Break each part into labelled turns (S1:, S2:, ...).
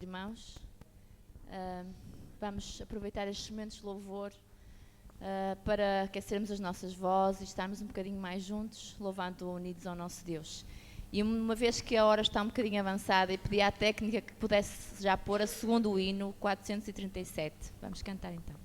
S1: Irmãos, vamos aproveitar estes momentos de louvor para aquecermos as nossas vozes e estarmos um bocadinho mais juntos, louvando unidos ao nosso Deus. E uma vez que a hora está um bocadinho avançada, e pedi à técnica que pudesse já pôr a segundo hino, 437. Vamos cantar então.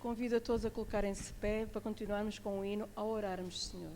S2: Convido a todos a colocarem-se de pé para continuarmos com o hino ao orarmos, Senhor.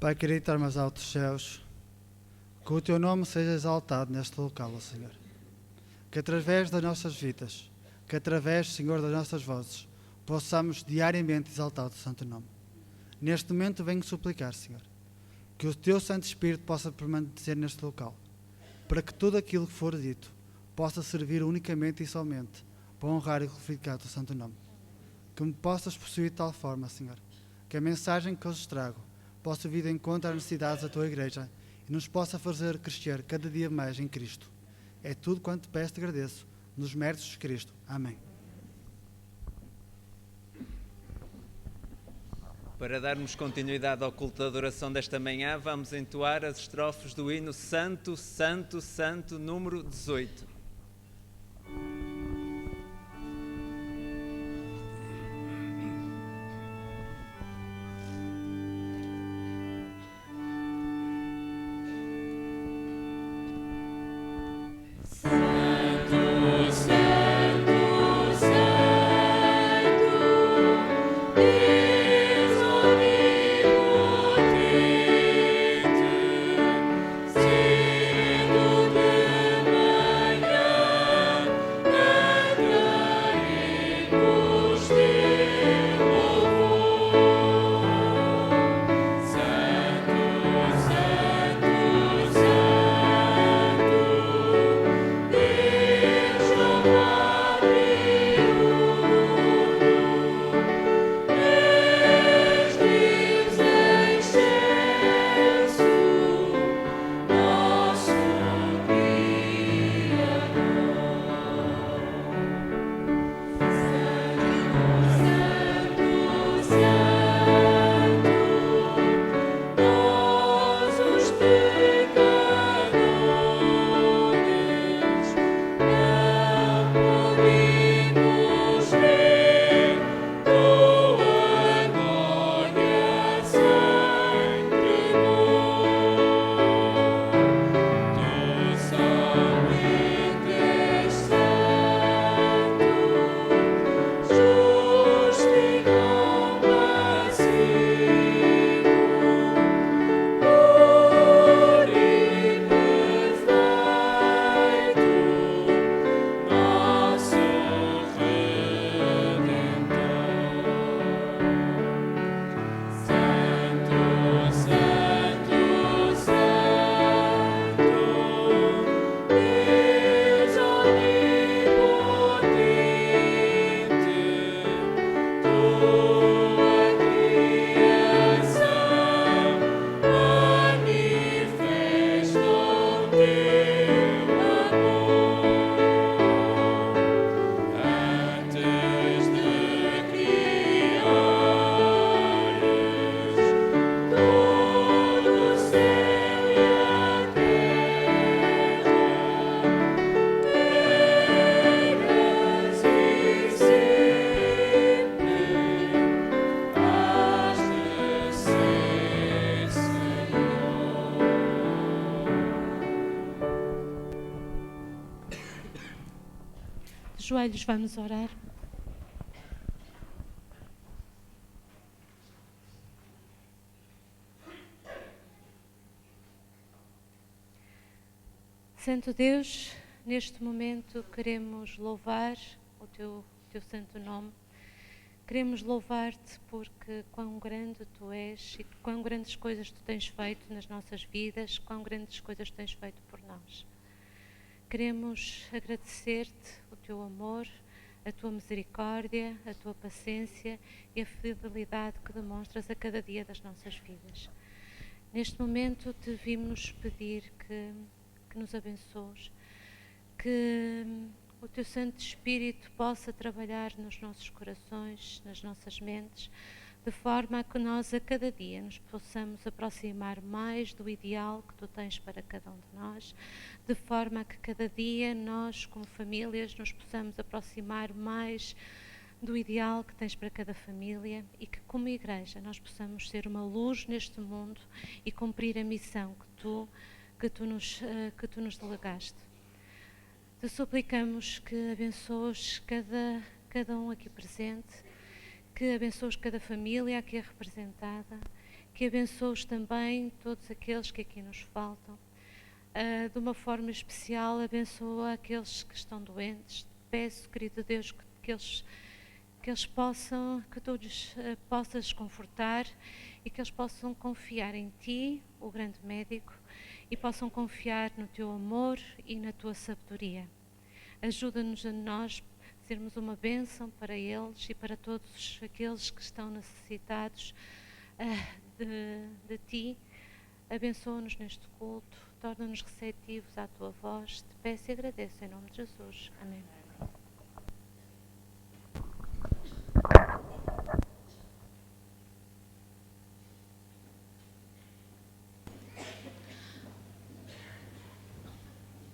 S3: Pai querido, estar mais altos céus, que o Teu nome seja exaltado neste local, ó Senhor. Que através das nossas vidas, que através, Senhor, das nossas vozes, possamos diariamente exaltar o Teu santo nome. Neste momento venho suplicar, Senhor, que o Teu Santo Espírito possa permanecer neste local, para que tudo aquilo que for dito possa servir unicamente e somente para honrar e glorificar o Teu santo nome. Que me possas possuir de tal forma, Senhor, que a mensagem que hoje trago possa vir de encontro às necessidades da Tua Igreja e nos possa fazer crescer cada dia mais em Cristo. É tudo quanto te peço e te agradeço, nos méritos de Cristo. Amém.
S4: Para darmos continuidade ao culto da adoração desta manhã, vamos entoar as estrofes do hino Santo, Santo, Santo, número 18.
S5: Joelhos, vamos orar. Santo Deus, neste momento queremos louvar o teu santo nome. Queremos louvar-te porque quão grande tu és e quão grandes coisas tu tens feito nas nossas vidas, quão grandes coisas tu tens feito por nós. Queremos agradecer-te o teu amor, a tua misericórdia, a tua paciência e a fidelidade que demonstras a cada dia das nossas vidas. Neste momento te vimos pedir que nos abençoes, que o teu Santo Espírito possa trabalhar nos nossos corações, nas nossas mentes, de forma a que nós a cada dia nos possamos aproximar mais do ideal que tu tens para cada um de nós, de forma a que cada dia nós, como famílias, nos possamos aproximar mais do ideal que tens para cada família e que, como igreja, nós possamos ser uma luz neste mundo e cumprir a missão que tu nos delegaste. Te suplicamos que abençoes cada um aqui presente, que abençoes cada família aqui representada, que abençoes também todos aqueles que aqui nos faltam. De uma forma especial, abençoa aqueles que estão doentes. Peço, querido Deus, que eles possam, que tu lhes possas confortar e que eles possam confiar em Ti, o grande médico, e possam confiar no Teu amor e na Tua sabedoria. Ajuda-nos a nós sermos uma bênção para eles e para todos aqueles que estão necessitados de Ti. Abençoa-nos neste culto, torna-nos receptivos à Tua voz. Te peço e agradeço em nome de Jesus. Amém.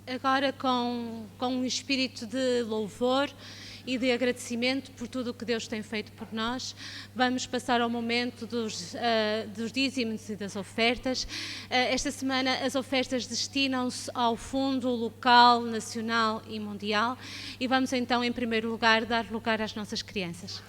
S5: Agora com um espírito de louvor e de agradecimento por tudo o que Deus tem feito por nós, vamos passar ao momento dos dízimos e das ofertas. Esta semana as ofertas destinam-se ao fundo local, nacional e mundial, e vamos então em primeiro lugar dar lugar às nossas crianças.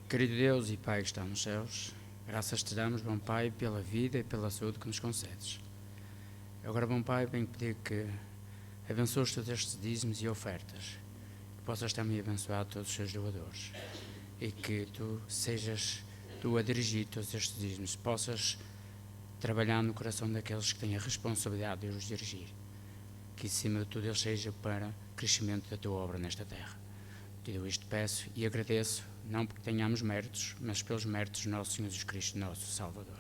S6: Querido Deus e Pai que está nos céus, graças te damos, bom Pai, pela vida e pela saúde que nos concedes. Agora, bom Pai, venho pedir que abençoes todos estes dízimos e ofertas, que possas também abençoar todos os seus doadores e que tu sejas tu a dirigir todos estes dízimos, possas trabalhar no coração daqueles que têm a responsabilidade de os dirigir, que acima de tudo eles seja para crescimento da tua obra nesta terra. Tudo isto peço e agradeço, não porque tenhamos méritos, mas pelos méritos do nosso Senhor Jesus Cristo, nosso Salvador.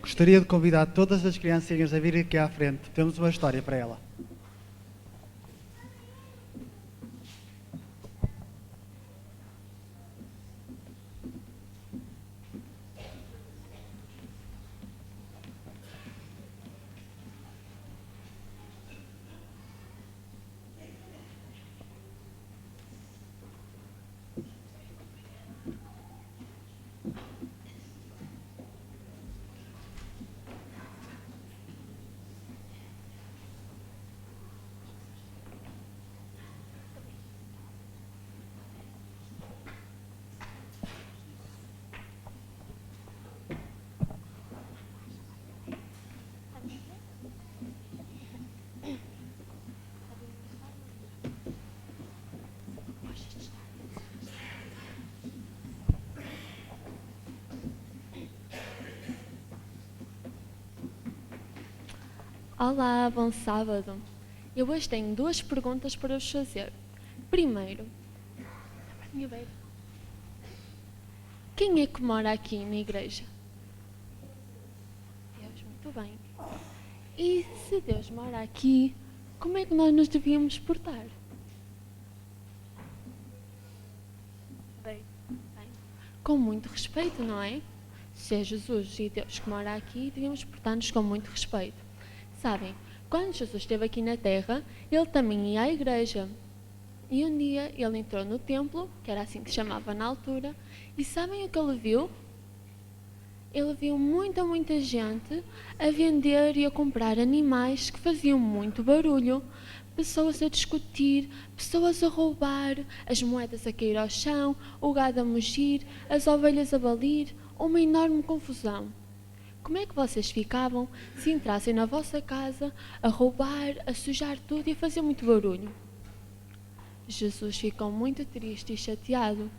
S3: Gostaria de convidar todas as criancinhas a virem aqui à frente. Temos uma história para ela.
S7: Olá, bom sábado. Eu hoje tenho duas perguntas para vos fazer. Primeiro, quem é que mora aqui na igreja? Deus, muito bem. E se Deus mora aqui, como é que nós nos devíamos portar? Bem, com muito respeito, não é? Se é Jesus e Deus que mora aqui, devíamos portar-nos com muito respeito. Sabem, quando Jesus esteve aqui na terra, ele também ia à igreja. E um dia ele entrou no templo, que era assim que se chamava na altura, e sabem o que ele viu? Ele viu muita gente a vender e a comprar animais que faziam muito barulho, pessoas a discutir, pessoas a roubar, as moedas a cair ao chão, o gado a mugir, as ovelhas a balir, uma enorme confusão. Como é que vocês ficavam se entrassem na vossa casa a roubar, a sujar tudo e a fazer muito barulho? Jesus ficou muito triste e chateado.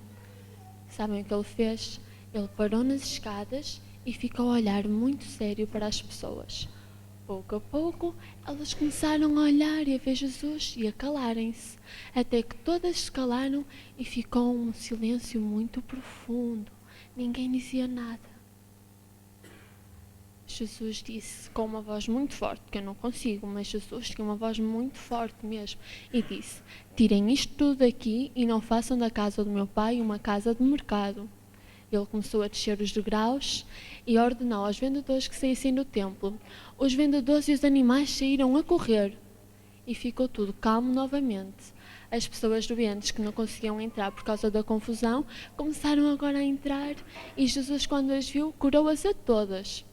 S7: Sabem o que ele fez? Ele parou nas escadas e ficou a olhar muito sério para as pessoas. Pouco a pouco, elas começaram a olhar e a ver Jesus e a calarem-se, até que todas se calaram e ficou um silêncio muito profundo. Ninguém dizia nada. Jesus disse com uma voz muito forte, que eu não consigo, mas Jesus tinha uma voz muito forte mesmo, e disse: tirem isto tudo daqui e não façam da casa do meu pai uma casa de mercado. Ele começou a descer os degraus e ordenou aos vendedores que saíssem do templo. Os vendedores e os animais saíram a correr e ficou tudo calmo novamente. As pessoas doentes que não conseguiam entrar por causa da confusão começaram agora a entrar e Jesus, quando as viu, curou-as a todas.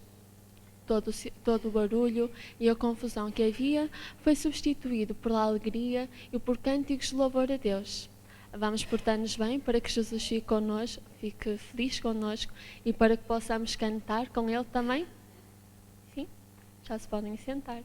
S7: Todo o barulho e a confusão que havia foi substituído pela alegria e por cânticos de louvor a Deus. Vamos portar-nos bem para que Jesus fique feliz connosco e para que possamos cantar com Ele também? Sim? Já se podem sentar.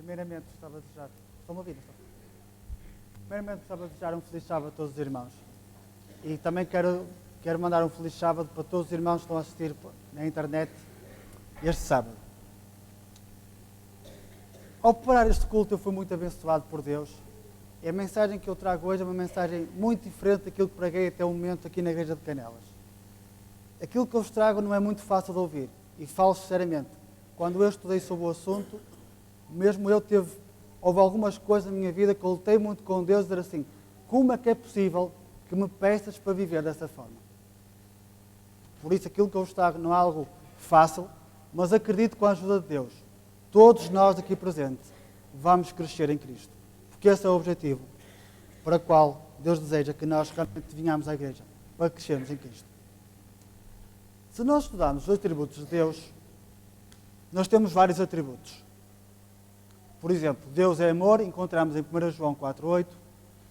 S3: Primeiramente, gostava de desejar... Estão a ouvir? Primeiramente, gostava de desejar um feliz sábado a todos os irmãos. E também quero mandar um feliz sábado para todos os irmãos que estão a assistir na internet este sábado. Ao preparar este culto, eu fui muito abençoado por Deus. E a mensagem que eu trago hoje é uma mensagem muito diferente daquilo que preguei até o momento aqui na Igreja de Canelas. Aquilo que eu vos trago não é muito fácil de ouvir. E falo sinceramente. Quando eu estudei sobre o assunto, mesmo houve algumas coisas na minha vida que eu lutei muito com Deus, dizer assim, como é que é possível que me peças para viver dessa forma? Por isso, aquilo que eu vos trago não é algo fácil, mas acredito que com a ajuda de Deus, todos nós aqui presentes, vamos crescer em Cristo. Porque esse é o objetivo para o qual Deus deseja que nós realmente venhamos à igreja, para crescermos em Cristo. Se nós estudarmos os atributos de Deus, nós temos vários atributos. Por exemplo, Deus é amor, encontramos em 1 João 4,8.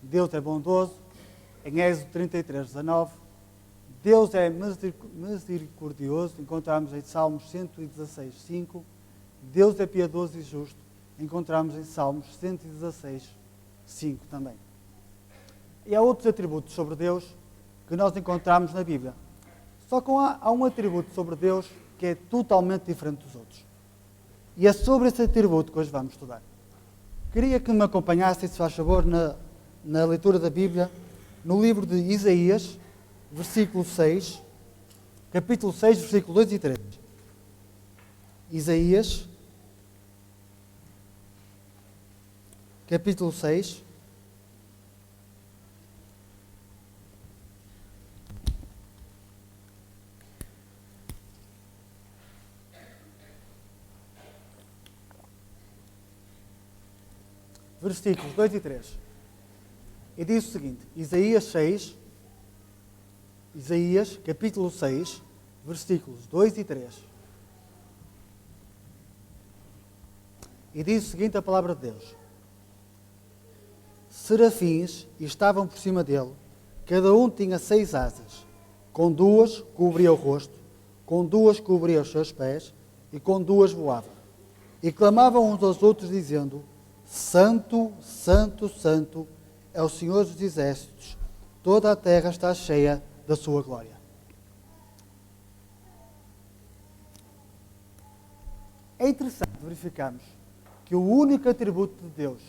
S3: Deus é bondoso, em Êxodo 33,19. Deus é misericordioso, encontramos em Salmos 116,5. Deus é piedoso e justo, encontramos em Salmos 116,5 também. E há outros atributos sobre Deus que nós encontramos na Bíblia. Só que há um atributo sobre Deus que é totalmente diferente dos outros. E é sobre esse atributo que hoje vamos estudar. Queria que me acompanhassem, se faz favor, na leitura da Bíblia, no livro de Isaías, versículo 6, capítulo 6, versículo 2 e 3. Isaías, capítulo 6, versículos 2 e 3. E diz o seguinte, Isaías, capítulo 6, versículos 2 e 3. E diz o seguinte a palavra de Deus. Serafins estavam por cima dele, cada um tinha 6 asas. Com 2 cobria o rosto, com 2 cobria os seus pés, e com 2 voava. E clamavam uns aos outros, dizendo, Santo, Santo, Santo, é o Senhor dos Exércitos, toda a terra está cheia da sua glória. É interessante verificarmos que o único atributo de Deus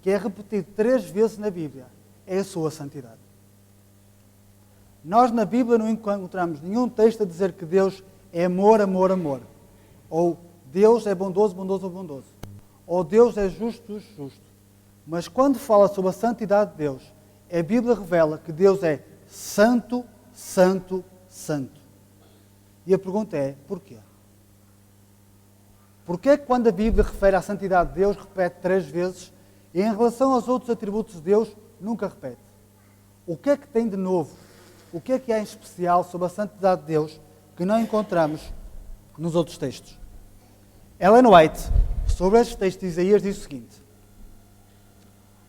S3: que é repetido 3 vezes na Bíblia é a sua santidade. Nós na Bíblia não encontramos nenhum texto a dizer que Deus é amor, amor, amor. Ou Deus é bondoso, bondoso, bondoso. Ou Deus é justo, justo. Mas quando fala sobre a santidade de Deus, a Bíblia revela que Deus é santo, santo, santo. E a pergunta é, porquê? Porquê que quando a Bíblia refere à santidade de Deus, repete 3 vezes, e em relação aos outros atributos de Deus, nunca repete? O que é que tem de novo? O que é em especial sobre a santidade de Deus que não encontramos nos outros textos? Ellen White, sobre este texto de Isaías, diz o seguinte: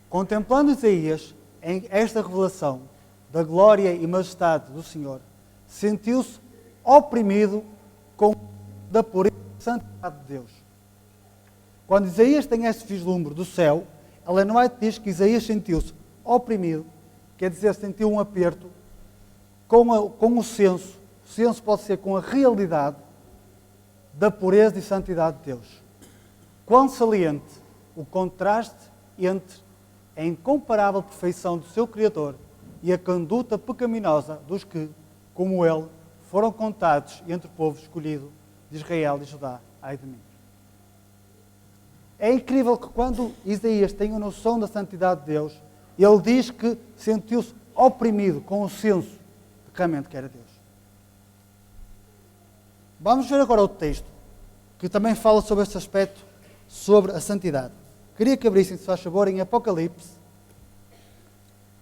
S3: contemplando Isaías em esta revelação da glória e majestade do Senhor, sentiu-se oprimido com da pureza e santidade de Deus. Quando Isaías tem este vislumbre do céu, Ellen White diz que Isaías sentiu-se oprimido, quer dizer, sentiu um aperto com o senso. O senso pode ser com a realidade da pureza e santidade de Deus. Quão saliente o contraste entre a incomparável perfeição do seu Criador e a conduta pecaminosa dos que, como ele, foram contados entre o povo escolhido de Israel e Judá. Ai de mim. É incrível que quando Isaías tem a noção da santidade de Deus, ele diz que sentiu-se oprimido com o senso de que realmente que era Deus. Vamos ver agora o texto, que também fala sobre este aspecto, sobre a santidade. Queria que abrissem, se faz favor, em Apocalipse,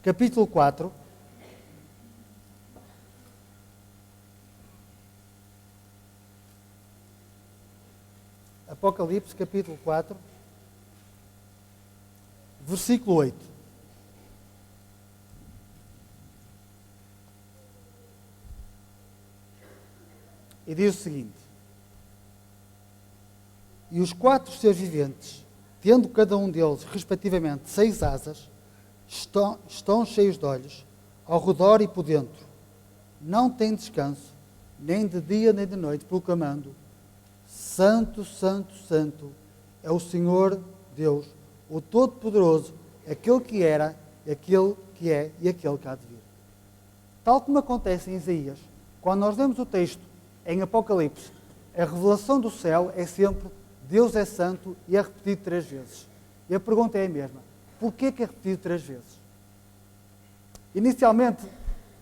S3: capítulo 4. Apocalipse, capítulo 4, versículo 8. E diz o seguinte: e os 4 seres viventes tendo cada um deles, respectivamente, 6 asas, estão cheios de olhos, ao redor e por dentro. Não têm descanso, nem de dia nem de noite, proclamando: Santo, Santo, Santo é o Senhor Deus, o Todo-Poderoso, aquele que era, aquele que é e aquele que há de vir. Tal como acontece em Isaías, quando nós lemos o texto em Apocalipse, a revelação do céu é sempre Deus é santo e é repetido 3 vezes. E a pergunta é a mesma: porquê que é repetido 3 vezes? Inicialmente,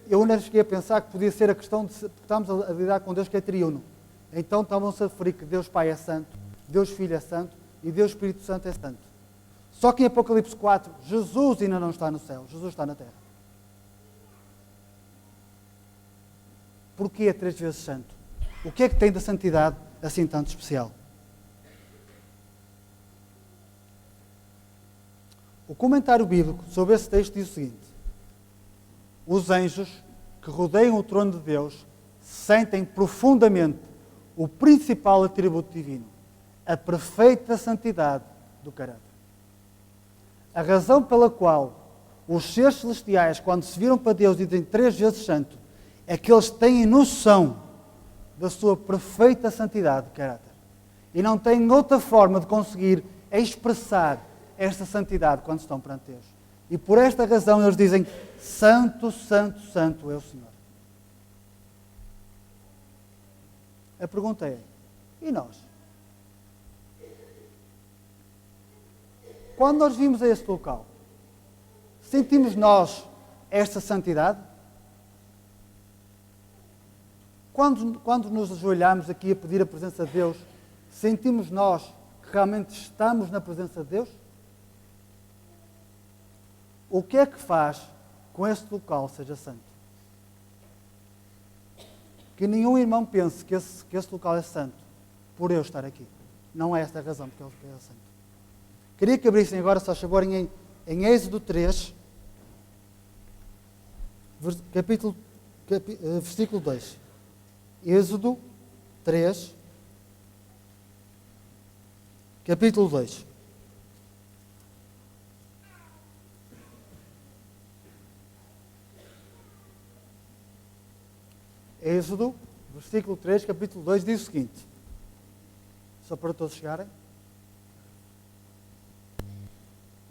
S3: eu ainda cheguei a pensar que podia ser a questão de porque estamos a lidar com Deus que é triuno. Então estavam-se a referir que Deus Pai é santo, Deus Filho é santo e Deus Espírito Santo é santo. Só que em Apocalipse 4, Jesus ainda não está no céu, Jesus está na terra. Porquê 3 vezes santo? O que é que tem da santidade assim tanto especial? O comentário bíblico sobre esse texto diz o seguinte: os anjos que rodeiam o trono de Deus sentem profundamente o principal atributo divino, a perfeita santidade do caráter. A razão pela qual os seres celestiais, quando se viram para Deus, dizem 3 vezes santo, é que eles têm noção da sua perfeita santidade de caráter. E não têm outra forma de conseguir expressar esta santidade quando estão perante Deus. E por esta razão eles dizem: Santo, Santo, Santo é o Senhor. A pergunta é: e nós? Quando nós vimos a este local, sentimos nós esta santidade? Quando nos ajoelhamos aqui a pedir a presença de Deus, sentimos nós que realmente estamos na presença de Deus? O que é que faz com este local seja santo? Que nenhum irmão pense que este local é santo por eu estar aqui. Não é esta a razão porque ele é santo. Queria que abrissem agora, só chaborem em Êxodo 3, versículo 2. Êxodo 3, capítulo 2. Êxodo, versículo 3, capítulo 2, diz o seguinte, só para todos chegarem.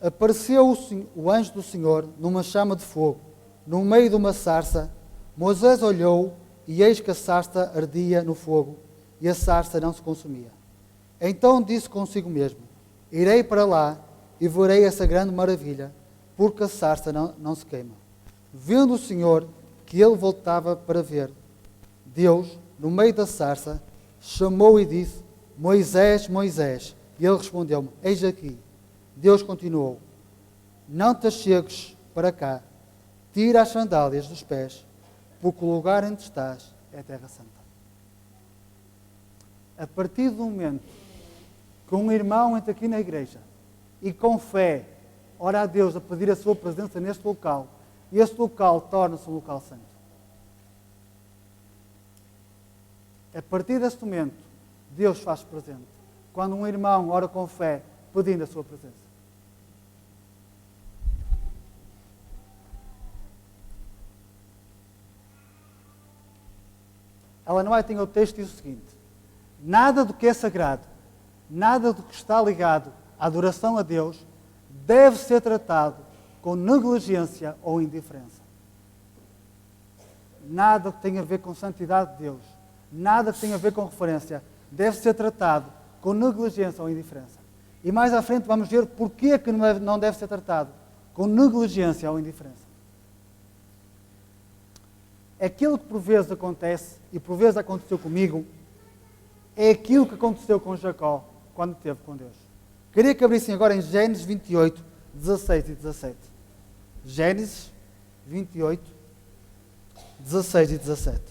S3: Apareceu o anjo do Senhor numa chama de fogo, no meio de uma sarça. Moisés olhou, e eis que a sarça ardia no fogo, e a sarça não se consumia. Então disse consigo mesmo: irei para lá e verei essa grande maravilha, porque a sarça não se queima. Vendo o Senhor que ele voltava para ver, Deus, no meio da sarça, chamou e disse: Moisés, Moisés. E ele respondeu-me: eis aqui. Deus continuou: não te chegues para cá, tira as sandálias dos pés, porque o lugar onde estás é a terra santa. A partir do momento que um irmão entra aqui na igreja e com fé ora a Deus a pedir a sua presença neste local, e este local torna-se um local santo. A partir deste momento, Deus faz presente. Quando um irmão ora com fé, pedindo a sua presença. Ellen White tem o texto e diz o seguinte: nada do que é sagrado, nada do que está ligado à adoração a Deus, deve ser tratado com negligência ou indiferença. Nada que tenha a ver com santidade de Deus, nada que tenha a ver com referência, deve ser tratado com negligência ou indiferença. E mais à frente vamos ver porquê que não deve ser tratado com negligência ou indiferença. Aquilo que por vezes acontece, e por vezes aconteceu comigo, é aquilo que aconteceu com Jacó quando esteve com Deus. Queria que abrissem agora em Gênesis 28, 16 e 17. Gênesis 28, 16 e 17.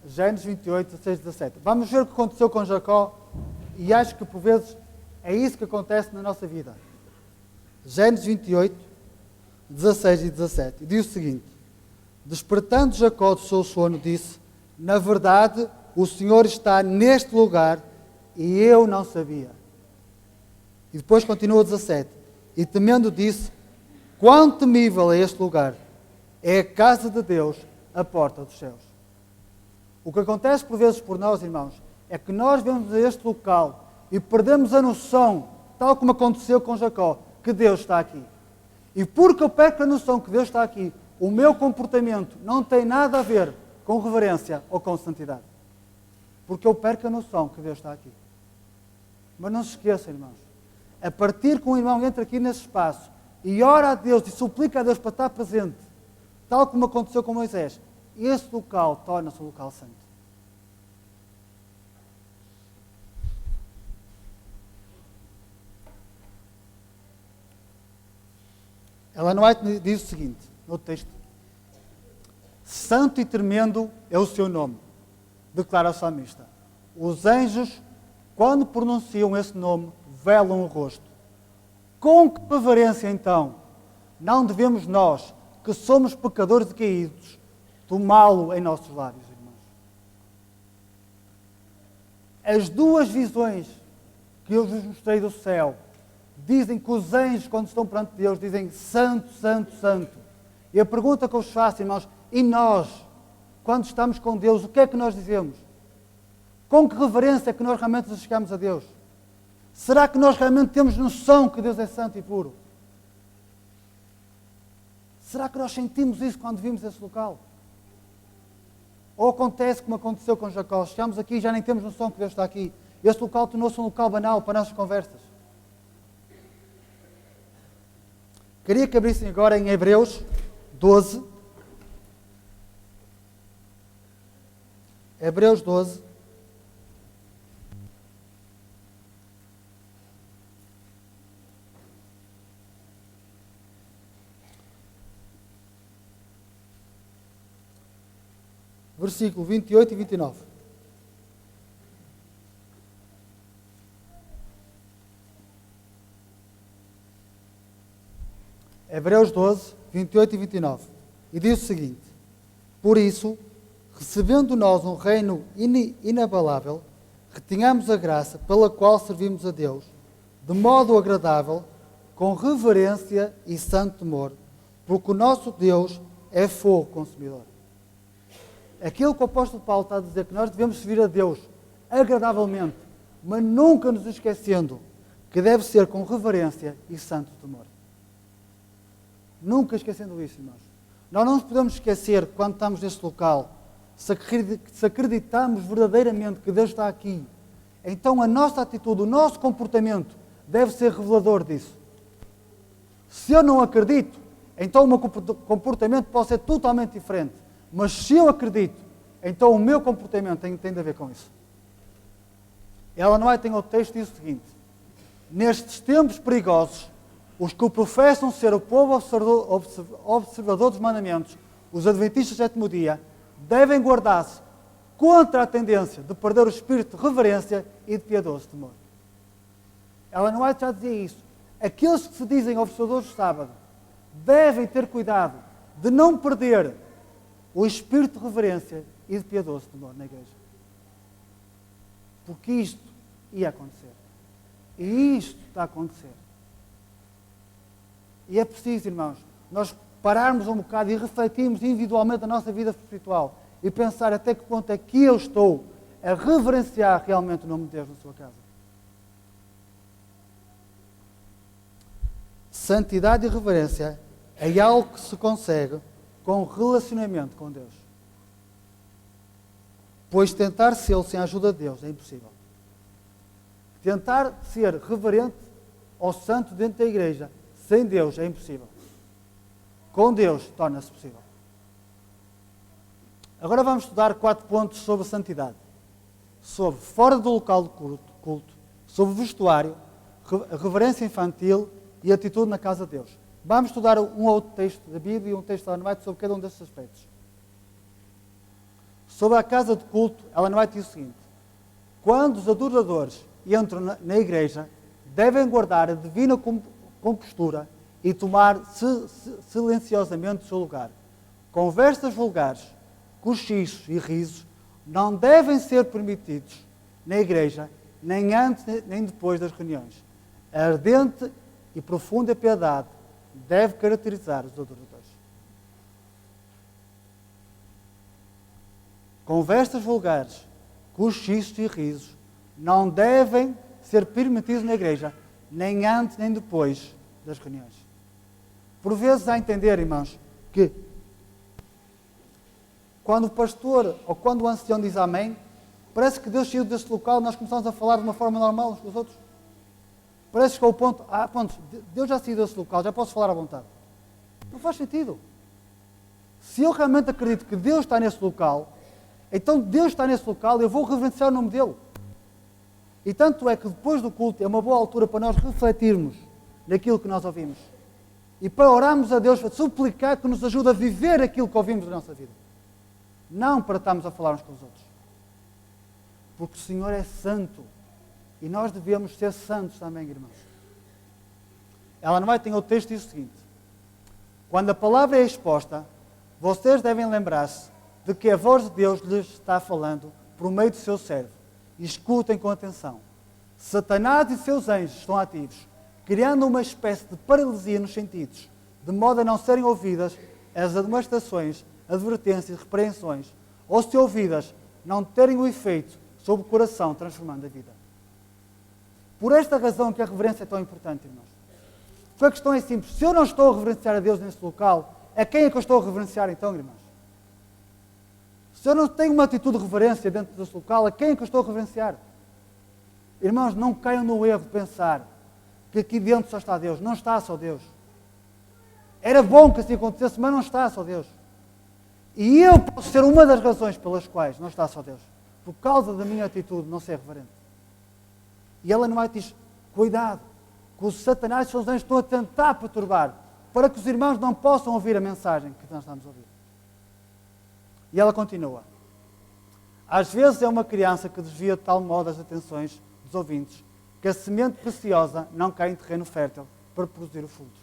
S3: Gênesis 28, 16 e 17. Vamos ver o que aconteceu com Jacó. E acho que por vezes é isso que acontece na nossa vida. Gênesis 28, 16 e 17. E diz o seguinte: Despertando Jacó do seu sono, disse: na verdade, o Senhor está neste lugar e eu não sabia. E depois continua o 17. E temendo disse: quão temível é este lugar! É a casa de Deus, a porta dos céus. O que acontece por vezes por nós, irmãos, é que nós vemos este local e perdemos a noção, tal como aconteceu com Jacó, que Deus está aqui. E porque eu perco a noção que Deus está aqui, o meu comportamento não tem nada a ver com reverência ou com santidade. Porque eu perco a noção que Deus está aqui. Mas não se esqueça, irmãos, a partir que um irmão entra aqui nesse espaço e ora a Deus e suplica a Deus para estar presente, tal como aconteceu com Moisés, esse local torna-se um local santo. Ellen White diz o seguinte, no texto: santo e tremendo é o seu nome, declara o salmista. Os anjos, quando pronunciam esse nome, velam o rosto. Com que reverência, então, não devemos nós, que somos pecadores e caídos, tomá-lo em nossos lábios, irmãos? As duas visões que eu vos mostrei do céu dizem que os anjos, quando estão perante Deus, dizem santo, santo, santo. E a pergunta que eu vos faço, irmãos, e nós, quando estamos com Deus, o que é que nós dizemos? Com que reverência é que nós realmente nos chegamos a Deus? Será que nós realmente temos noção que Deus é santo e puro? Será que nós sentimos isso quando vimos esse local? Ou acontece como aconteceu com Jacó? Chegamos aqui e já nem temos noção que Deus está aqui. Este local tornou-se um local banal para as nossas conversas. Queria que abrissem agora em Hebreus 12. Hebreus 12. Versículo 28 e 29. Hebreus 12, 28 e 29. E diz o seguinte: por isso, recebendo nós um reino inabalável, retenhamos a graça pela qual servimos a Deus, de modo agradável, com reverência e santo temor, porque o nosso Deus é fogo consumidor. Aquilo que o apóstolo Paulo está a dizer, que nós devemos servir a Deus agradavelmente, mas nunca nos esquecendo que deve ser com reverência e santo temor. Nunca esquecendo isso, irmãos. Nós não nos podemos esquecer, quando estamos neste local, se acreditamos verdadeiramente que Deus está aqui, então a nossa atitude, o nosso comportamento deve ser revelador disso. Se eu não acredito, então o meu comportamento pode ser totalmente diferente. Mas se eu acredito, então o meu comportamento tem de ver com isso. Ellen White tem outro texto e diz o seguinte: nestes tempos perigosos, os que professam ser o povo observador dos mandamentos, os adventistas do sétimo dia, devem guardar-se contra a tendência de perder o espírito de reverência e de piedoso temor. Ellen White já dizia isso. Aqueles que se dizem observadores do sábado devem ter cuidado de não perder o espírito de reverência e de piedoso temor na igreja. Porque isto ia acontecer. E isto está a acontecer. E é preciso, irmãos, nós pararmos um bocado e refletirmos individualmente a nossa vida espiritual e pensar até que ponto é que eu estou a reverenciar realmente o nome de Deus na sua casa. Santidade e reverência é algo que se consegue com relacionamento com Deus. Pois tentar ser sem a ajuda de Deus é impossível. Tentar ser reverente ou santo dentro da igreja sem Deus é impossível. Com Deus torna-se possível. Agora vamos estudar 4 pontos sobre a santidade. Sobre fora do local de culto, sobre vestuário, a reverência infantil e atitude na casa de Deus. Vamos estudar um outro texto da Bíblia e um texto da Ellen White sobre cada um desses aspectos. Sobre a casa de culto, Ellen White diz o seguinte: quando os adoradores entram na igreja, devem guardar a divina compostura e tomar silenciosamente o seu lugar. Conversas vulgares, cochichos e risos não devem ser permitidos na igreja, nem antes nem depois das reuniões. A ardente e profunda piedade deve caracterizar os adoradores. Conversas vulgares, cochichos e risos não devem ser permitidos na igreja, nem antes nem depois das reuniões. Por vezes há a entender, irmãos, que quando o pastor ou quando o ancião diz amém, parece que Deus saiu desse local e nós começamos a falar de uma forma normal uns com os outros. Parece que é o ponto, pronto, Deus já saiu desse local, já posso falar à vontade. Não faz sentido. Se eu realmente acredito que Deus está nesse local, então Deus está nesse local e eu vou reverenciar o nome dEle. E tanto é que depois do culto é uma boa altura para nós refletirmos naquilo que nós ouvimos. E para orarmos a Deus, para suplicar que nos ajude a viver aquilo que ouvimos da nossa vida. Não para estarmos a falar uns com os outros. Porque o Senhor é santo. E nós devemos ser santos também, irmãos. Ela não vai ter o texto diz o seguinte. Quando a palavra é exposta, vocês devem lembrar-se de que a voz de Deus lhes está falando por meio do seu servo. E escutem com atenção. Satanás e seus anjos estão ativos, criando uma espécie de paralisia nos sentidos, de modo a não serem ouvidas as admoestações, advertências, repreensões, ou se ouvidas, não terem o efeito sobre o coração, transformando a vida. Por esta razão que a reverência é tão importante, irmãos. Porque a questão é simples. Se eu não estou a reverenciar a Deus nesse local, a quem é que eu estou a reverenciar então, irmãos? Se eu não tenho uma atitude de reverência dentro desse local, a quem é que eu estou a reverenciar? Irmãos, não caiam no erro de pensar que aqui dentro só está Deus. Não está só Deus. Era bom que assim acontecesse, mas não está só Deus. E eu posso ser uma das razões pelas quais não está só Deus. Por causa da minha atitude de não ser reverente. E ela não vai dizer, cuidado, que os Satanás e os anjos estão a tentar perturbar, para que os irmãos não possam ouvir a mensagem que nós estamos a ouvir. E ela continua. Às vezes é uma criança que desvia de tal modo as atenções dos ouvintes, que a semente preciosa não cai em terreno fértil para produzir o fruto.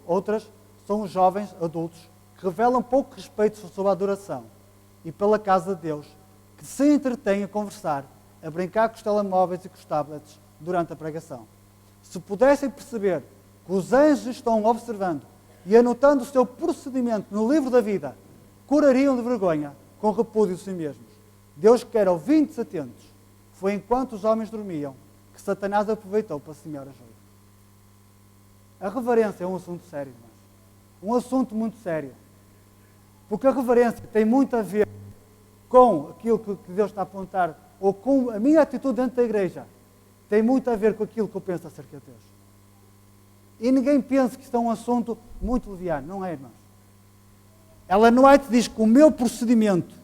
S3: Outras são os jovens adultos que revelam pouco respeito sobre a adoração e pela casa de Deus, que se entretêm a conversar, a brincar com os telemóveis e com os tablets durante a pregação. Se pudessem perceber que os anjos estão observando e anotando o seu procedimento no livro da vida, curariam de vergonha com repúdio de si mesmos. Deus quer ouvintes atentos. Foi enquanto os homens dormiam que Satanás aproveitou para semear a joia. A reverência é um assunto sério, irmãos. Um assunto muito sério. Porque a reverência tem muito a ver com aquilo que Deus está a apontar, ou com a minha atitude dentro da igreja. Tem muito a ver com aquilo que eu penso acerca de Deus. E ninguém pensa que isto é um assunto muito leviano. Não é, irmãos? Ellen White diz que o meu procedimento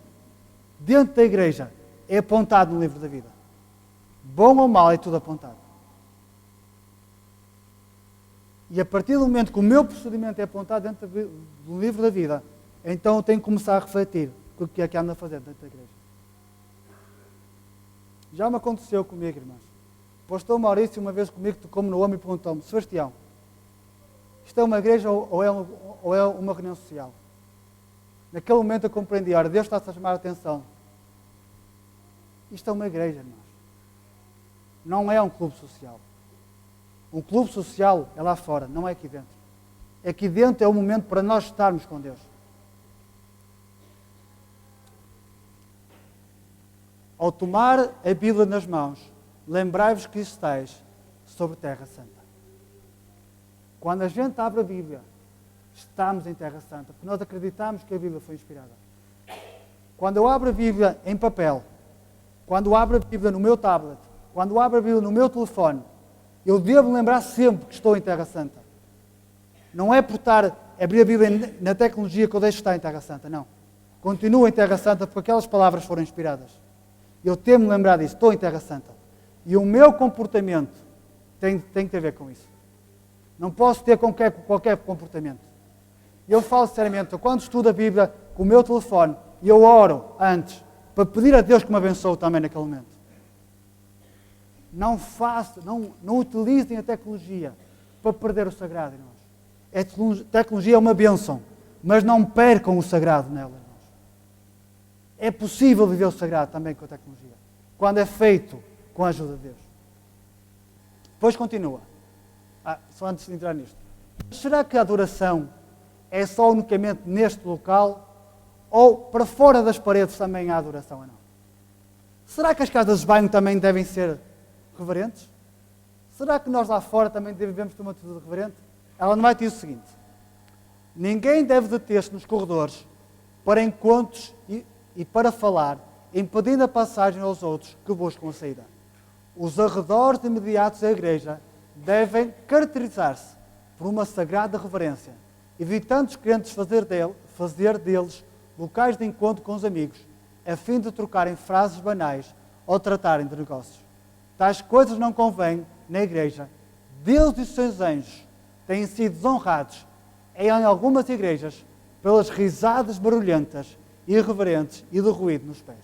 S3: dentro da igreja é apontado no livro da vida. Bom ou mal é tudo apontado. E a partir do momento que o meu procedimento é apontado dentro do livro da vida, então eu tenho que começar a refletir o que é que ando a fazer dentro da igreja. Já me aconteceu comigo, irmãos. O pastor Maurício uma vez comigo tocou-me no ombro e perguntou-me, Sebastião, isto é uma igreja ou é uma reunião social? Naquele momento eu compreendi, ora, Deus está a chamar a atenção. Isto é uma igreja, irmãos. Não é um clube social. Um clube social é lá fora, não é aqui dentro. Aqui dentro é o momento para nós estarmos com Deus. Ao tomar a Bíblia nas mãos, lembrai-vos que estáis sobre terra santa. Quando a gente abre a Bíblia, estamos em terra santa, porque nós acreditamos que a Bíblia foi inspirada. Quando eu abro a Bíblia em papel, quando eu abro a Bíblia no meu tablet, quando eu abro a Bíblia no meu telefone, eu devo lembrar sempre que estou em terra santa. Não é por estar a abrir a Bíblia na tecnologia que eu deixo de estar em terra santa, não. Continuo em terra santa porque aquelas palavras foram inspiradas. Eu temo lembrar disso, estou em terra santa. E o meu comportamento tem que ter a ver com isso. Não posso ter qualquer comportamento. Eu falo sinceramente, quando estudo a Bíblia com o meu telefone, eu oro antes, para pedir a Deus que me abençoe também naquele momento. Não utilizem a tecnologia para perder o sagrado, irmãos. A tecnologia é uma bênção, mas não percam o sagrado nela, irmãos. É possível viver o sagrado também com a tecnologia, quando é feito com a ajuda de Deus. Depois continua. Só antes de entrar nisto. Será que a adoração é só unicamente neste local ou para fora das paredes também há adoração ou não? Será que as casas de banho também devem ser reverentes? Será que nós lá fora também devemos ter uma atitude reverente? Ela não vai dizer o seguinte: ninguém deve deter-se nos corredores para encontros e para falar, impedindo a passagem aos outros que buscam a saída. Os arredores imediatos da igreja devem caracterizar-se por uma sagrada reverência, evitando os crentes fazer deles locais de encontro com os amigos, a fim de trocarem frases banais ou tratarem de negócios. Tais coisas não convêm na igreja. Deus e os seus anjos têm sido desonrados em algumas igrejas pelas risadas barulhentas, irreverentes e do ruído nos pés.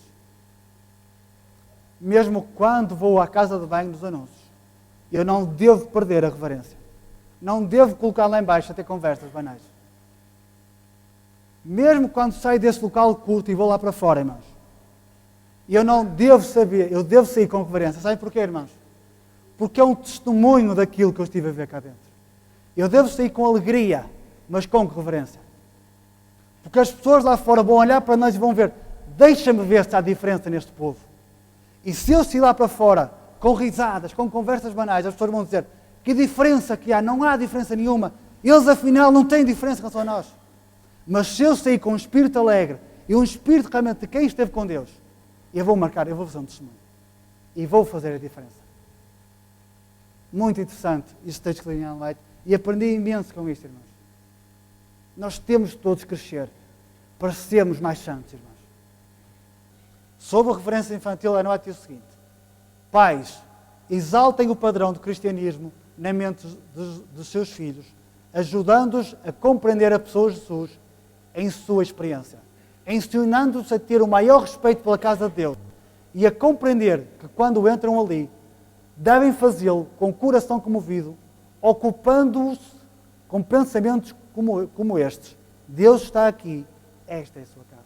S3: Mesmo quando vou à casa de banho dos anúncios, eu não devo perder a reverência. Não devo colocar lá embaixo a ter conversas banais. Mesmo quando saio desse local de culto e vou lá para fora, irmãos, eu não devo saber, eu devo sair com reverência. Sabem porquê, irmãos? Porque é um testemunho daquilo que eu estive a ver cá dentro. Eu devo sair com alegria, mas com reverência. Porque as pessoas lá fora vão olhar para nós e vão ver, deixa-me ver se há diferença neste povo. E se eu sair lá para fora, com risadas, com conversas banais, as pessoas vão dizer, que diferença que há? Não há diferença nenhuma. Eles, afinal, não têm diferença em relação a nós. Mas se eu sair com um espírito alegre e um espírito realmente de quem esteve com Deus, eu vou marcar, eu vou fazer um testemunho. E vou fazer a diferença. Muito interessante este texto que li em Ellen White. E aprendi imenso com isto, irmãos. Nós temos todos que crescer para sermos mais santos, irmãos. Sobre a referência infantil, Ellen White diz o seguinte: pais, exaltem o padrão do cristianismo na mente dos seus filhos, ajudando-os a compreender a pessoa de Jesus em sua experiência, ensinando-os a ter o maior respeito pela casa de Deus e a compreender que quando entram ali, devem fazê-lo com o coração comovido, ocupando-os com pensamentos como estes: Deus está aqui, esta é a sua casa.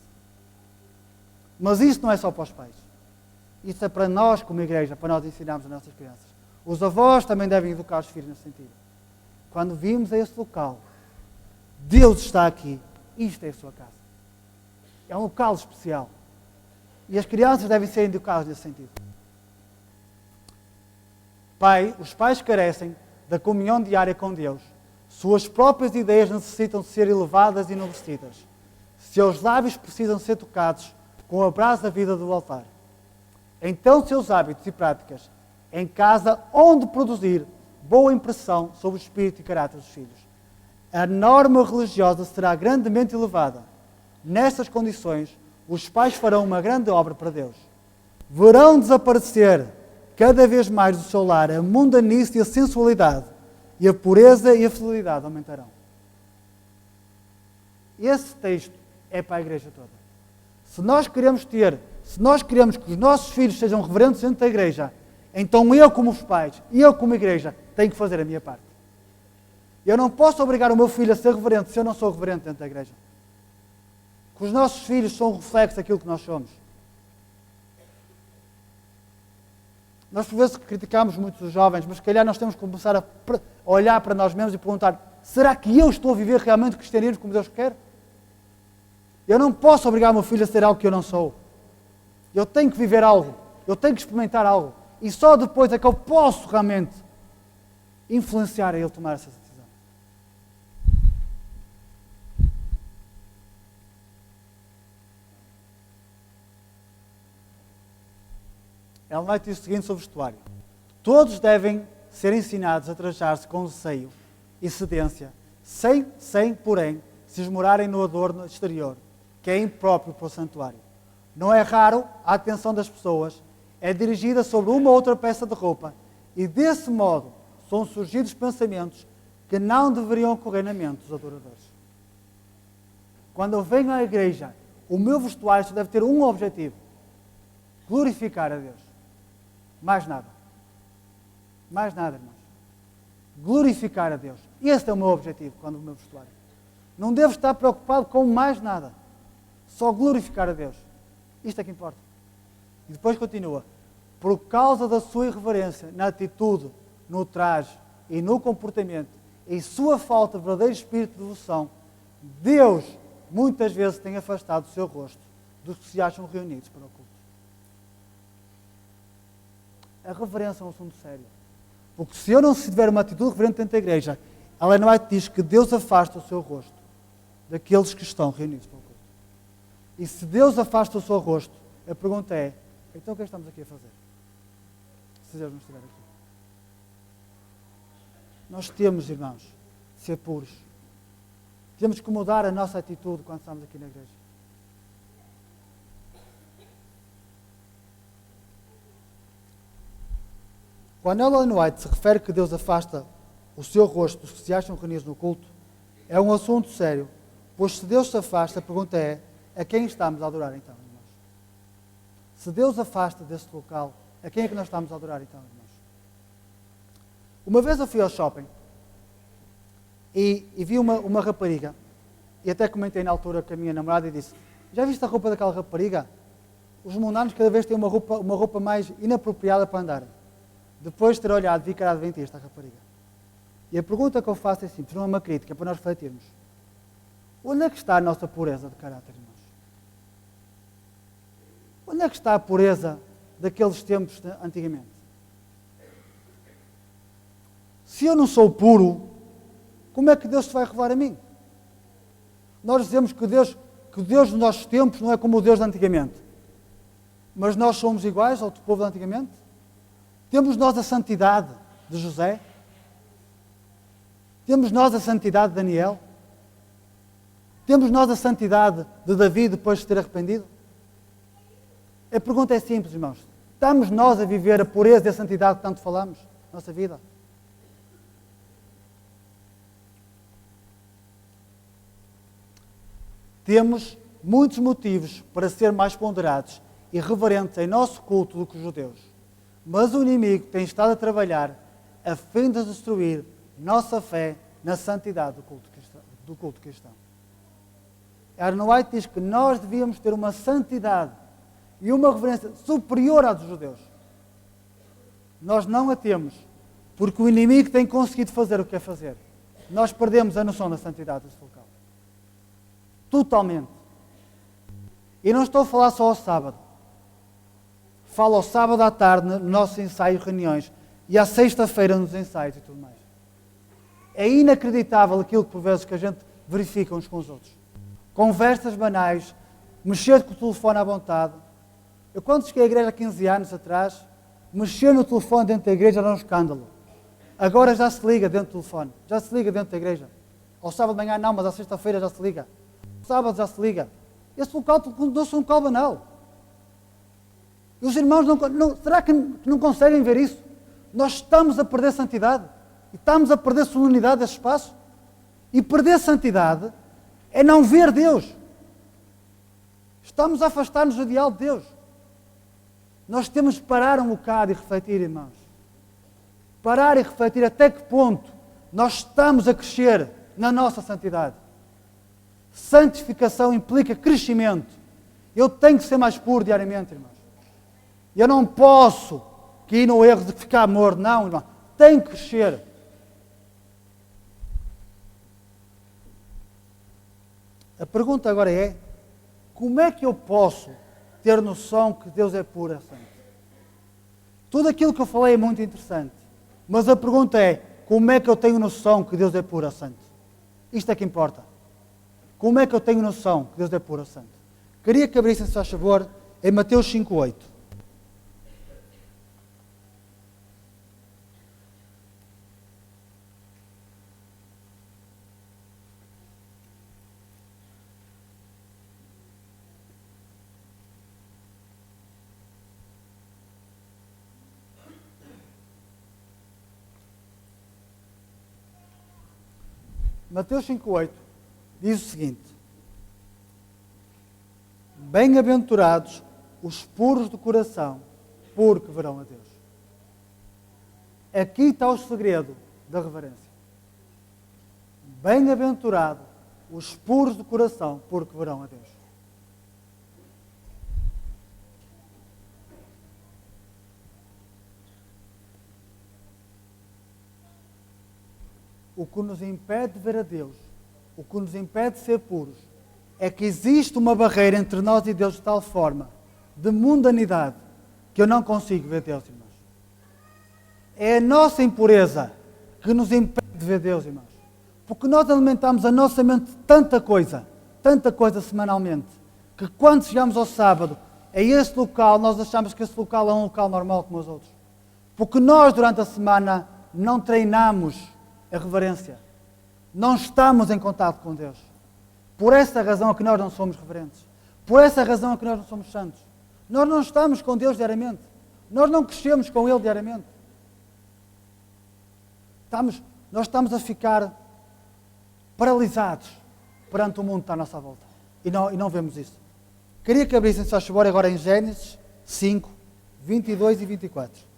S3: Mas isto não é só para os pais. Isso é para nós, como igreja, para nós ensinarmos as nossas crianças. Os avós também devem educar os filhos nesse sentido. Quando vimos a este local, Deus está aqui, isto é a sua casa. É um local especial. E as crianças devem ser educadas nesse sentido. Os pais carecem da comunhão diária com Deus. Suas próprias ideias necessitam de ser elevadas e enobrecidas. Seus lábios precisam ser tocados com a brasa da vida do altar. Então, seus hábitos e práticas em casa onde produzir boa impressão sobre o espírito e caráter dos filhos. A norma religiosa será grandemente elevada. Nestas condições, os pais farão uma grande obra para Deus. Verão desaparecer cada vez mais do seu lar a mundanice e a sensualidade, e a pureza e a fidelidade aumentarão. Esse texto é para a igreja toda. Se nós queremos que os nossos filhos sejam reverentes dentro da igreja, então eu, como os pais, e eu, como igreja, tenho que fazer a minha parte. Eu não posso obrigar o meu filho a ser reverente se eu não sou reverente dentro da igreja. Que os nossos filhos são um reflexo daquilo que nós somos. Nós, por vezes, criticamos muito os jovens, mas se calhar nós temos que começar a olhar para nós mesmos e perguntar: será que eu estou a viver realmente o cristianismo como Deus quer? Eu não posso obrigar o meu filho a ser algo que eu não sou. Eu tenho que viver algo. Eu tenho que experimentar algo. E só depois é que eu posso realmente influenciar a ele tomar essa decisão. Ela vai dizer o seguinte sobre o vestuário: todos devem ser ensinados a trajar-se com receio e cedência, sem, porém, se esmorarem no adorno exterior, que é impróprio para o santuário. Não é raro a atenção das pessoas é dirigida sobre uma ou outra peça de roupa, e desse modo são surgidos pensamentos que não deveriam ocorrer na mente dos adoradores. Quando eu venho à igreja, o meu vestuário só deve ter um objetivo: glorificar a Deus. Mais nada. Mais nada, irmãos. Glorificar a Deus. Esse é o meu objetivo quando o meu vestuário. Não devo estar preocupado com mais nada. Só glorificar a Deus. Isto é que importa. E depois continua. Por causa da sua irreverência, na atitude, no traje e no comportamento, e sua falta de verdadeiro espírito de devoção, Deus muitas vezes tem afastado o seu rosto dos que se acham reunidos para o culto. A reverência é um assunto sério. Porque se eu não tiver uma atitude reverente dentro da igreja, Ellen White diz que Deus afasta o seu rosto daqueles que estão reunidos para o culto. E se Deus afasta o seu rosto, a pergunta é, então o que é que estamos aqui a fazer? Se Deus não estiver aqui. Nós temos, irmãos, de ser puros. Temos que mudar a nossa atitude quando estamos aqui na igreja. Quando Ellen White se refere que Deus afasta o seu rosto dos que se acham reunidos no culto, é um assunto sério, pois se Deus se afasta, a pergunta é, a quem estamos a adorar então, irmãos? Se Deus afasta desse local, a quem é que nós estamos a adorar então, irmãos? Uma vez eu fui ao shopping e vi uma rapariga, e até comentei na altura com a minha namorada e disse, já viste a roupa daquela rapariga? Os mundanos cada vez têm uma roupa mais inapropriada para andarem. Depois de ter olhado, vi que era adventista a rapariga. E a pergunta que eu faço é simples, não é uma crítica, é para nós refletirmos. Onde é que está a nossa pureza de caráter, irmãos? Onde é que está a pureza daqueles tempos antigamente? Se eu não sou puro, como é que Deus se vai revelar a mim? Nós dizemos que Deus dos nossos tempos não é como o Deus de antigamente. Mas nós somos iguais ao povo de antigamente? Temos nós a santidade de José? Temos nós a santidade de Daniel? Temos nós a santidade de Davi depois de ter arrependido? A pergunta é simples, irmãos. Estamos nós a viver a pureza e a santidade que tanto falamos na nossa vida? Temos muitos motivos para ser mais ponderados e reverentes em nosso culto do que os judeus. Mas o inimigo tem estado a trabalhar a fim de destruir nossa fé na santidade do culto cristão. Ellen White diz que nós devíamos ter uma santidade e uma reverência superior à dos judeus. Nós não a temos, porque o inimigo tem conseguido fazer o que quer fazer. Nós perdemos a noção da santidade desse local. Totalmente. E não estou a falar só ao sábado. Falo ao sábado à tarde, no nosso ensaio e reuniões, e à sexta-feira nos ensaios e tudo mais. É inacreditável aquilo que por vezes que a gente verifica uns com os outros. Conversas banais, mexer com o telefone à vontade. Eu quando cheguei à igreja há 15 anos atrás, mexer no telefone dentro da igreja era um escândalo. Agora já se liga dentro do telefone, já se liga dentro da igreja. Ao sábado de manhã não, mas à sexta-feira já se liga. Ao sábado já se liga. Esse local tornou-se um local banal. E os irmãos será que não conseguem ver isso? Nós estamos a perder santidade. E estamos a perder solenidade desse espaço. E perder santidade é não ver Deus. Estamos a afastar-nos do ideal de Deus. Nós temos de parar um bocado e refletir, irmãos. Parar e refletir até que ponto nós estamos a crescer na nossa santidade. Santificação implica crescimento. Eu tenho que ser mais puro diariamente, irmãos. Eu não posso cair no erro de ficar morto. Não, irmão. Tenho que crescer. A pergunta agora é, como é que eu posso ter noção que Deus é puro e santo? Tudo aquilo que eu falei é muito interessante. Mas a pergunta é, como é que eu tenho noção que Deus é puro e santo? Isto é que importa. Como é que eu tenho noção que Deus é puro e santo? Queria que abrissem, se faz favor, em Mateus 5:8. Mateus 5:8 diz o seguinte: bem-aventurados os puros de coração, porque verão a Deus. Aqui está o segredo da reverência. Bem-aventurado os puros do coração, porque verão a Deus. O que nos impede de ver a Deus, o que nos impede de ser puros, é que existe uma barreira entre nós e Deus de tal forma, de mundanidade, que eu não consigo ver Deus, irmãos. É a nossa impureza que nos impede de ver Deus, irmãos. Porque nós alimentamos a nossa mente de tanta coisa semanalmente, que quando chegamos ao sábado, a esse local, nós achamos que esse local é um local normal como os outros. Porque nós, durante a semana, não treinamos a reverência. Não estamos em contato com Deus. Por essa razão é que nós não somos reverentes. Por essa razão é que nós não somos santos. Nós não estamos com Deus diariamente. Nós não crescemos com Ele diariamente. Nós estamos a ficar paralisados perante o mundo que está à nossa volta. E não vemos isso. Queria que abrissem, se faz favor, agora em Gênesis 5, 22 e 24.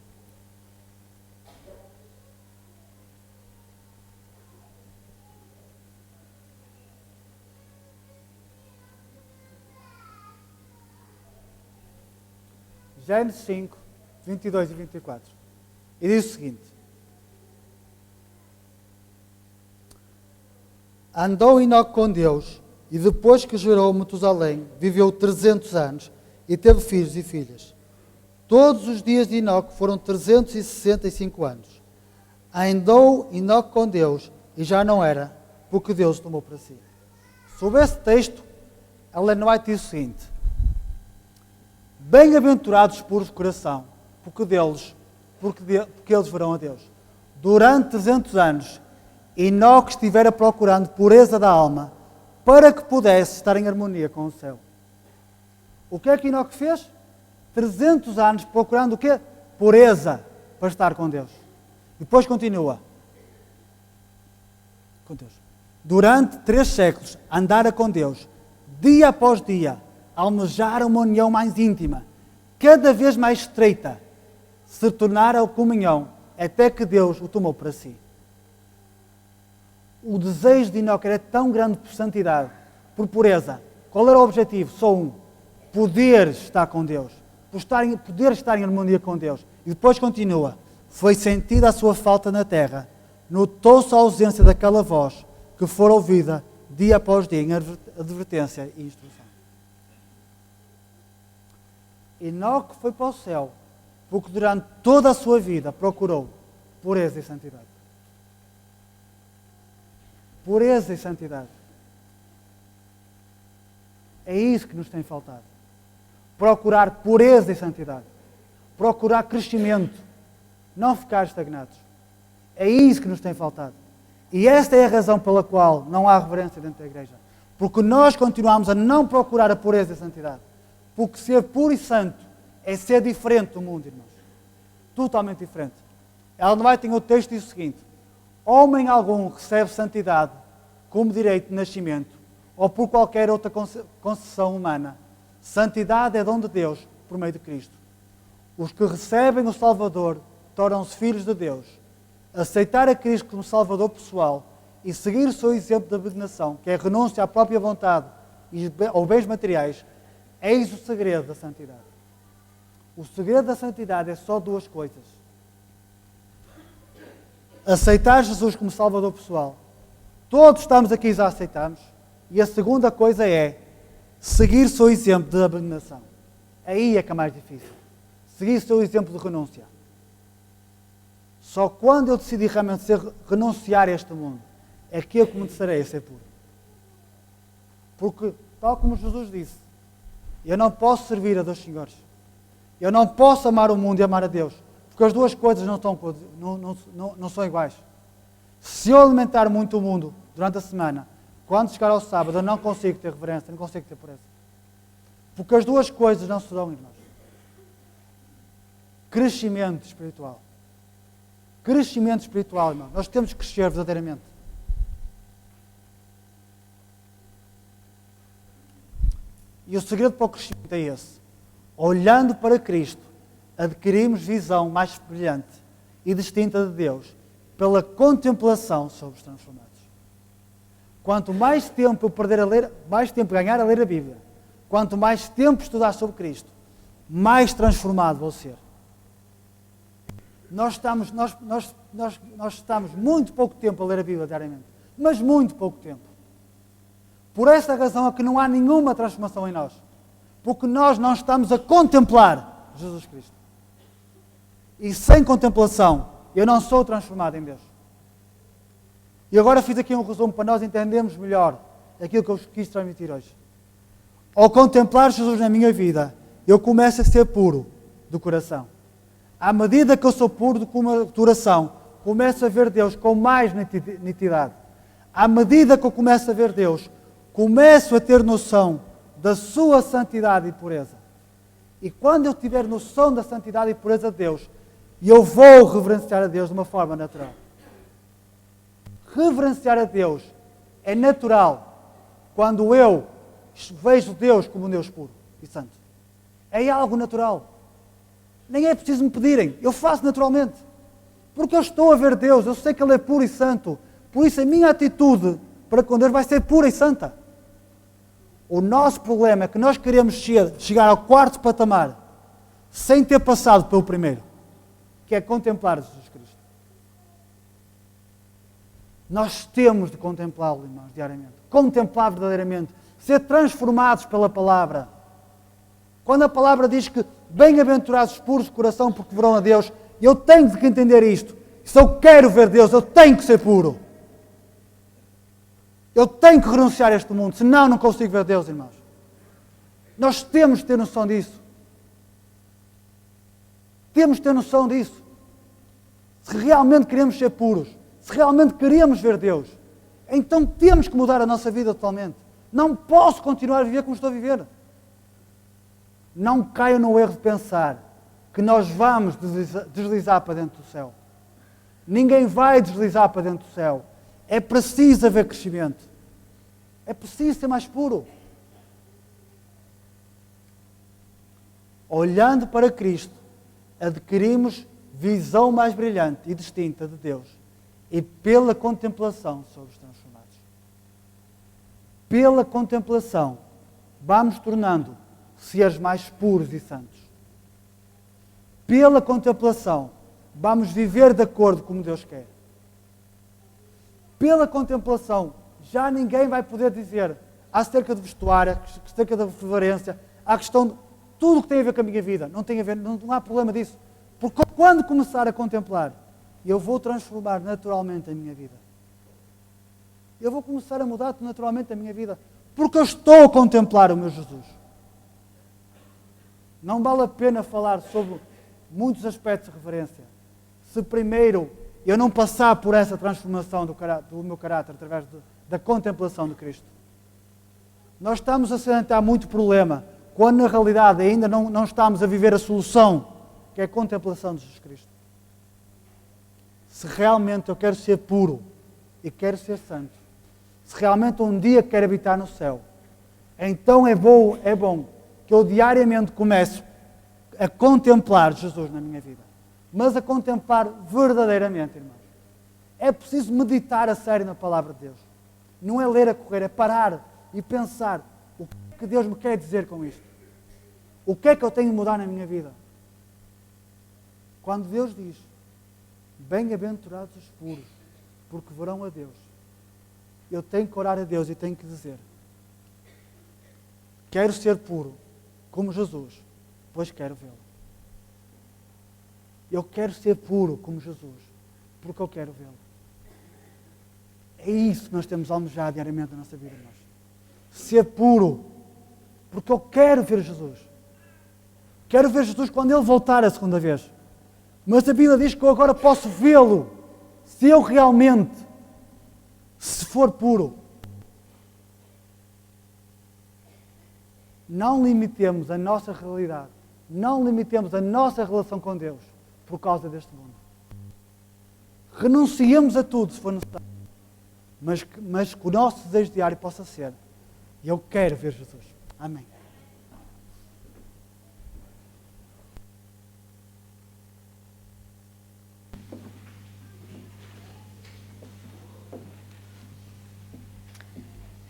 S3: Gênesis 5, 22 e 24. E diz o seguinte: andou Enoque com Deus, e depois que gerou Matusalém, viveu 300 anos, e teve filhos e filhas. Todos os dias de Enoque foram 365 anos. Andou Enoque com Deus, e já não era, porque Deus o tomou para si. Sobre esse texto, Ellen White diz o seguinte: bem-aventurados os puros de coração, porque eles verão a Deus. Durante 300 anos, Enoque estivera procurando pureza da alma, para que pudesse estar em harmonia com o céu. O que é que Enoque fez? 300 anos procurando o quê? Pureza para estar com Deus. Depois continua. Com Deus. Durante 3 séculos, andara com Deus, dia após dia, almejar uma união mais íntima, cada vez mais estreita, se tornara a comunhão, até que Deus o tomou para si. O desejo de Enoque era tão grande por santidade, por pureza. Qual era o objetivo? Só um: poder estar com Deus, poder estar em harmonia com Deus. E depois continua: foi sentida a sua falta na terra, notou-se a ausência daquela voz que fora ouvida dia após dia em advertência e instrução. Enoque foi para o céu porque durante toda a sua vida procurou pureza e santidade. Pureza e santidade. É isso que nos tem faltado. Procurar pureza e santidade. Procurar crescimento. Não ficar estagnados. É isso que nos tem faltado. E esta é a razão pela qual não há reverência dentro da igreja. Porque nós continuamos a não procurar a pureza e a santidade. Porque ser puro e santo é ser diferente do mundo, irmãos. Totalmente diferente. Ellen White tem o texto e diz o seguinte: homem algum recebe santidade como direito de nascimento ou por qualquer outra concessão humana. Santidade é dom de Deus por meio de Cristo. Os que recebem o Salvador tornam-se filhos de Deus. Aceitar a Cristo como Salvador pessoal e seguir o seu exemplo de abnegação, que é renúncia à própria vontade e aos bens materiais, eis o segredo da santidade. O segredo da santidade é só 2 coisas: aceitar Jesus como Salvador pessoal. Todos estamos aqui e já aceitamos. E a segunda coisa é seguir o seu exemplo de abnegação. Aí é que é mais difícil. Seguir o seu exemplo de renúncia. Só quando eu decidi realmente renunciar a este mundo é que eu começarei a ser puro. Porque, tal como Jesus disse, eu não posso servir a 2 senhores. Eu não posso amar o mundo e amar a Deus. Porque as 2 coisas não são iguais. Se eu alimentar muito o mundo durante a semana, quando chegar ao sábado eu não consigo ter reverência, não consigo ter pureza. Porque as 2 coisas não se dão, irmãos. Crescimento espiritual. Crescimento espiritual, irmão. Nós temos que crescer verdadeiramente. E o segredo para o crescimento é esse. Olhando para Cristo, adquirimos visão mais brilhante e distinta de Deus pela contemplação sobre os transformados. Quanto mais tempo eu perder a ler, mais tempo ganhar a ler a Bíblia, quanto mais tempo estudar sobre Cristo, mais transformado vou ser. Nós estamos muito pouco tempo a ler a Bíblia diariamente, mas muito pouco tempo. Por essa razão é que não há nenhuma transformação em nós, porque nós não estamos a contemplar Jesus Cristo. E sem contemplação, eu não sou transformado em Deus. E agora fiz aqui um resumo para nós entendermos melhor aquilo que eu quis transmitir hoje. Ao contemplar Jesus na minha vida, eu começo a ser puro do coração. À medida que eu sou puro do coração, começo a ver Deus com mais nitidez. À medida que eu começo a ver Deus, começo a ter noção da sua santidade e pureza. E quando eu tiver noção da santidade e pureza de Deus, eu vou reverenciar a Deus de uma forma natural. Reverenciar a Deus é natural quando eu vejo Deus como um Deus puro e santo. É algo natural. Nem é preciso me pedirem. Eu faço naturalmente. Porque eu estou a ver Deus. Eu sei que Ele é puro e santo. Por isso a minha atitude para com Deus vai ser pura e santa. O nosso problema é que nós queremos chegar ao quarto patamar sem ter passado pelo primeiro, que é contemplar Jesus Cristo. Nós temos de contemplá-lo, irmãos, diariamente. Contemplar verdadeiramente. Ser transformados pela palavra. Quando a palavra diz que bem-aventurados os puros de coração porque verão a Deus, eu tenho de entender isto. Se eu quero ver Deus, eu tenho que ser puro. Eu tenho que renunciar a este mundo, senão não consigo ver Deus, irmãos. Nós temos de ter noção disso. Temos de ter noção disso. Se realmente queremos ser puros, se realmente queremos ver Deus, então temos que mudar a nossa vida totalmente. Não posso continuar a viver como estou a viver. Não caio no erro de pensar que nós vamos deslizar para dentro do céu. Ninguém vai deslizar para dentro do céu. É preciso haver crescimento. É preciso ser mais puro. Olhando para Cristo, adquirimos visão mais brilhante e distinta de Deus. E pela contemplação somos transformados. Pela contemplação, vamos tornando seres mais puros e santos. Pela contemplação, vamos viver de acordo com como Deus quer. Pela contemplação, já ninguém vai poder dizer acerca de vestuário, acerca da reverência, a questão de tudo o que tem a ver com a minha vida. Não tem a ver, não há problema disso. Porque quando começar a contemplar, eu vou transformar naturalmente a minha vida. Eu vou começar a mudar naturalmente a minha vida. Porque eu estou a contemplar o meu Jesus. Não vale a pena falar sobre muitos aspectos de reverência se primeiro eu não passar por essa transformação do meu caráter através da contemplação de Cristo. Nós estamos a salientar muito problema, quando na realidade ainda não estamos a viver a solução, que é a contemplação de Jesus Cristo. Se realmente eu quero ser puro e quero ser santo, se realmente um dia quero habitar no céu, então é bom que eu diariamente comece a contemplar Jesus na minha vida. Mas a contemplar verdadeiramente, irmãos. É preciso meditar a sério na palavra de Deus. Não é ler a correr, é parar e pensar o que Deus me quer dizer com isto. O que é que eu tenho de mudar na minha vida? Quando Deus diz, bem-aventurados os puros, porque verão a Deus, eu tenho que orar a Deus e tenho que dizer, quero ser puro, como Jesus, pois quero vê-lo. Eu quero ser puro como Jesus, porque eu quero vê-lo. É isso que nós temos a almejar diariamente na nossa vida, irmãos. Ser puro, porque eu quero ver Jesus. Quero ver Jesus quando Ele voltar a segunda vez. Mas a Bíblia diz que eu agora posso vê-lo, se eu realmente, se for puro. Não limitemos a nossa realidade, não limitemos a nossa relação com Deus por causa deste mundo. Renunciemos a tudo se for necessário, mas que o nosso desejo diário possa ser, eu quero ver Jesus. Amém.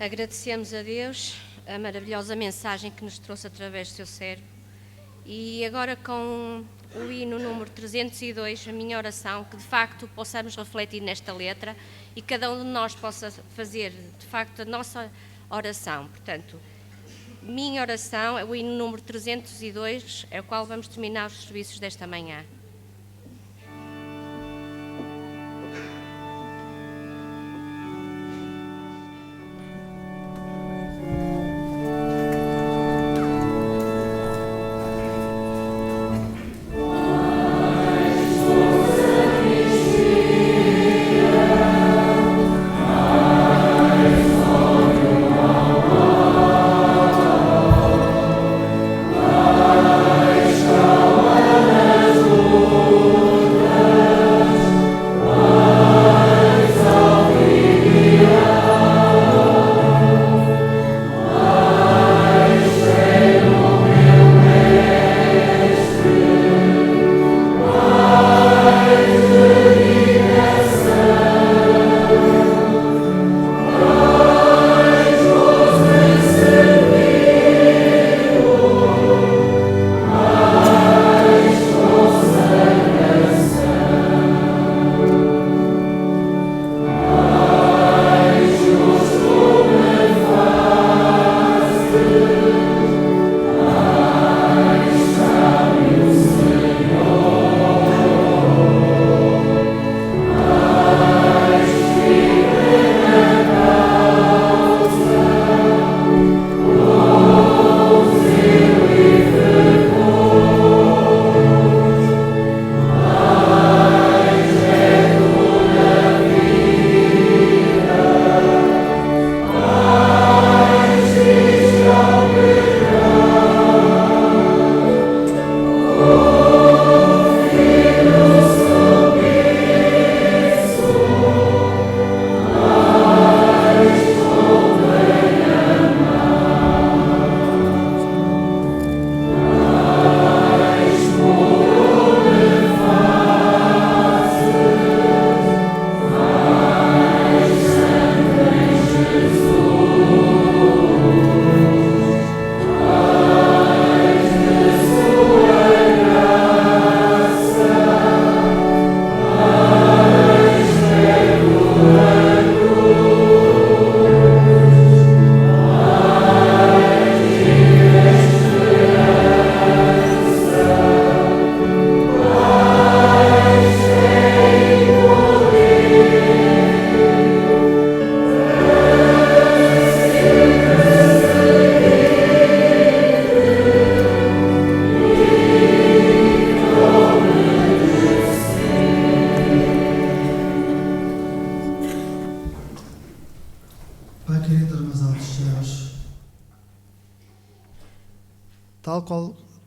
S8: Agradecemos a Deus a maravilhosa mensagem que nos trouxe através do seu servo. E agora com o hino número 302, a minha oração, que de facto possamos refletir nesta letra e cada um de nós possa fazer de facto a nossa oração. Portanto, minha oração é o hino número 302, é o qual vamos terminar os serviços desta manhã.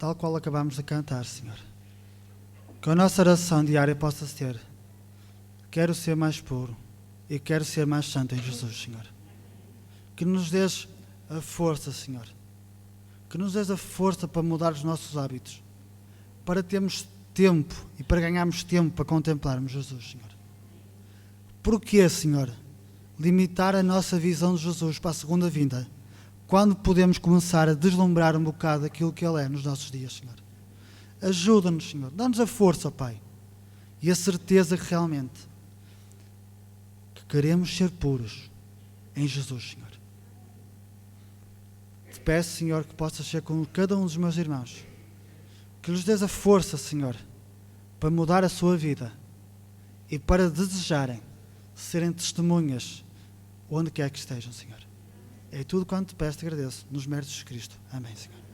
S3: tal qual acabamos de cantar, Senhor. Que a nossa oração diária possa ser: quero ser mais puro e quero ser mais santo em Jesus, Senhor. Que nos dês a força, Senhor. Que nos dês a força para mudar os nossos hábitos, para termos tempo e para ganharmos tempo para contemplarmos Jesus, Senhor. Porquê, Senhor, limitar a nossa visão de Jesus para a segunda vinda, quando podemos começar a deslumbrar um bocado aquilo que Ele é nos nossos dias, Senhor? Ajuda-nos, Senhor. Dá-nos a força, Pai, e a certeza que realmente que queremos ser puros em Jesus, Senhor. Te peço, Senhor, que possas ser com cada um dos meus irmãos, que lhes dês a força, Senhor, para mudar a sua vida e para desejarem serem testemunhas onde quer que estejam, Senhor. É tudo quanto te peço e te agradeço, nos méritos de Cristo. Amém, Senhor.